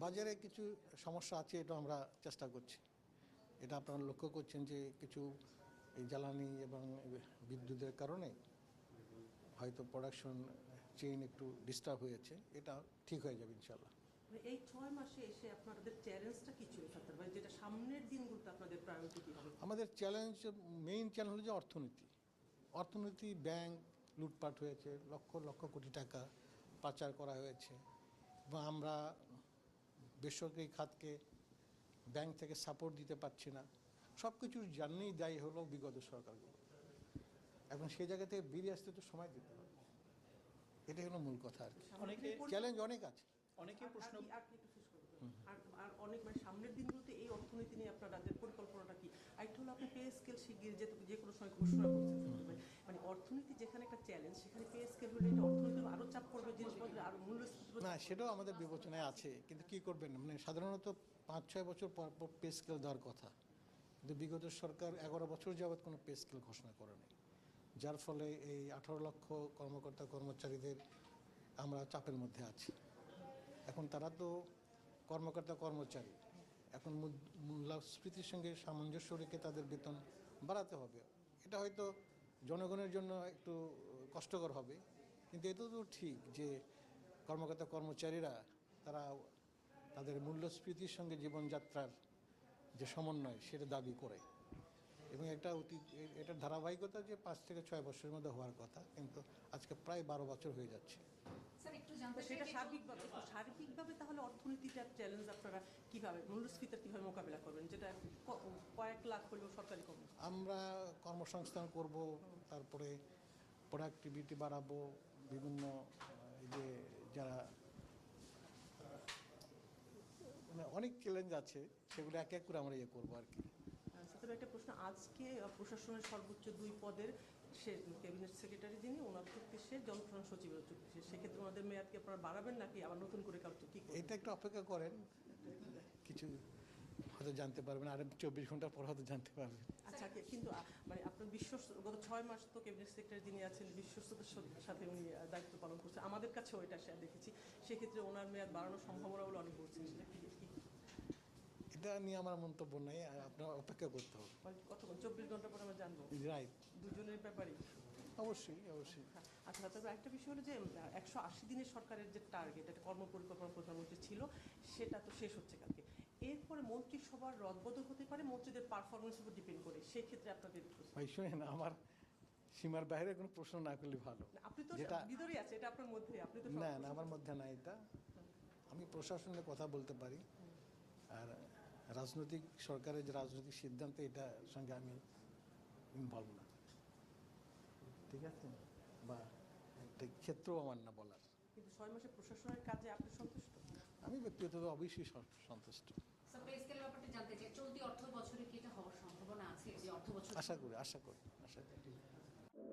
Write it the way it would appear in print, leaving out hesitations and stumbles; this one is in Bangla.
বাজারে কিছু সমস্যা আছে, এটা আমরা চেষ্টা করছি। এটা আপনারা লক্ষ্য করছেন যে কিছু এই জ্বালানি এবং বিদ্যুতের কারণে হয়তো প্রোডাকশন চেইন একটু ডিস্টার্ব হয়েছে, এটা ঠিক হয়ে যাবে ইনশাল্লাহ। এই 6 মাসে এসে আপনাদের চ্যালেঞ্জটা কি ছিল সাত্তার ভাই, যেটা সামনের দিনগুলোতে আপনাদের প্রায়োরিটি কি হবে? আমাদের চ্যালেঞ্জ, মেইন চ্যালেঞ্জ হলো যে অর্থনীতি। ব্যাংক লুটপাট হয়েছে, লক্ষ লক্ষ কোটি টাকা পাচার করা হয়েছে, এবং আমরা বেসরকারি খাতকে ব্যাংক থেকে সাপোর্ট দিতে পারছি না। সব কিছুর জানেই দায়ী হলো বিগত সরকারগুলো। এখন সেই জায়গা থেকে বেরিয়ে আসতে তো সময় দিতে হবে, এটাই হলো মূল কথা আর কি। চ্যালেঞ্জ অনেক আছে। অনেকে প্রশ্ন আর অনেক মানে সামনের দিনগুলোতে এই অর্থনীতি নিয়ে আপনার রাজ্যের পরিকল্পনাটা কি? আরেকটা হলো আপনি পে স্কেল শিগগির যে কোনো সময় ঘোষণা করছেন, মানে অর্থনীতি যেখানে একটা চ্যালেঞ্জ, সেখানে পে স্কেল হলে এটা অর্থনীতির আরও চাপ পড়বে, জিনিসপত্রের আরও মূল্যস্ফীতি। না, সেটাও আমাদের বিবেচনায় আছে, কিন্তু কি করবেন, মানে সাধারণত 5-6 বছর পর পর পে স্কেল দেওয়ার কথা, কিন্তু বিগত সরকার 11 বছর যাবৎ কোনো পে স্কেল ঘোষণা করে নেই, যার ফলে এই 18 লক্ষ কর্মকর্তা কর্মচারীদের আমরা চাপের মধ্যে আছি। এখন তারা তো কর্মচারী, এখন মূল্যস্ফীতির সঙ্গে সামঞ্জস্য রেখে তাদের বেতন বাড়াতে হবে। এটা হয়তো জনগণের জন্য একটু কষ্টকর হবে, কিন্তু এটা তো ঠিক যে কর্মচারীরা তারা তাদের মূল্যস্ফীতির সঙ্গে জীবনযাত্রার যে সমন্বয় সেটা দাবি করে, এবং এটার ধারাবাহিকতা যে 5 থেকে 6 বছরের মধ্যে হওয়ার কথা, কিন্তু আজকে প্রায় 12 বছর হয়ে যাচ্ছে। সেটা সার্বিকভাবে তাহলে অর্থনীতিটার চ্যালেঞ্জ আপনারা কীভাবে, মূল্যস্ফীতির কীভাবে মোকাবিলা করবেন, যেটা কয়েক লাখ হলেও সরকারি কর্ম? আমরা কর্মসংস্থান করব, তারপরে প্রোডাক্টিভিটি বাড়াবো, বিভিন্ন যে যারা মানে অনেক চ্যালেঞ্জ আছে, সেগুলো এক এক করে আমরা করবো আর কি। তবে একটা প্রশ্ন, আজকে প্রশাসনের সর্বোচ্চ 2 পদের সে ক্যাবিনেট সেক্রেটারি যিনি, ওনার চুক্তি শেষ, জনপ্রশাসন সচিবের চুক্তি শেষ, সেক্ষেত্রে ওনাদের মেয়াদকে আপনারা বাড়াবেন নাকি আবার নতুন করে কারো চুক্তি? এটা একটু অপেক্ষা করেন, কিছু হয়তো জানতে পারবেন, আর 24 ঘন্টা পর হয়তো জানতে পারবেন। আচ্ছা, কিন্তু মানে আপনার গত 6 মাস তো ক্যাবিনেট সেক্রেটারি যিনি আছেন বিশ্বস্ততার সাথে উনি দায়িত্ব পালন করছেন, আমাদের কাছেও এটা দেখেছি, সেক্ষেত্রে ওনার মেয়াদ বাড়ানোর সম্ভাবনা বলে অনেক বলছেন, সেটা কি? এটা নিয়ে আমার মন্তব্য নেই, আপনার অপেক্ষা করতে হবে। কতক্ষণ? 24 ঘন্টা পর আমরা জানবো। রাইট, দুজনের ব্যাপারে অবশ্যই। আচ্ছা, তবে একটা বিষয় হলো যে 180 দিনের সরকারের যে টার্গেট, একটা কর্মপরিকল্পনা প্রধানমন্ত্রী ছিল, সেটা তো শেষ হচ্ছে কালকে। এরপরে মন্ত্রিসভার রদবদল হতে পারে, মন্ত্রীদের পারফরমেন্সের উপর ডিপেন্ড করে, সেই ক্ষেত্রে আপনাদের ভাই শুনেন, আমার সীমার বাইরে কোনো প্রশ্ন না করলে ভালো। আপনি তো ভিতরেই আছে, এটা আপনার মধ্যে, আপনি তো না, আমার মধ্যে না এটা। আমি প্রশাসনের কথা বলতে পারি, আর সরকারের যে রাজনৈতিক সিদ্ধান্ত, এটার সঙ্গে আমি ইনভলভ না, ঠিক আছে, বা একটা ক্ষেত্রও আমার না বলার। কিন্তু 6 মাসে প্রশাসনের কাজে আপনি সন্তুষ্ট? আমি ব্যক্তিগতভাবে অবশ্যই সন্তুষ্ট। চলতি অর্থ বছরে কি এটা হওয়ার সম্ভাবনা আছে? যে অর্থ বছর আশা করি।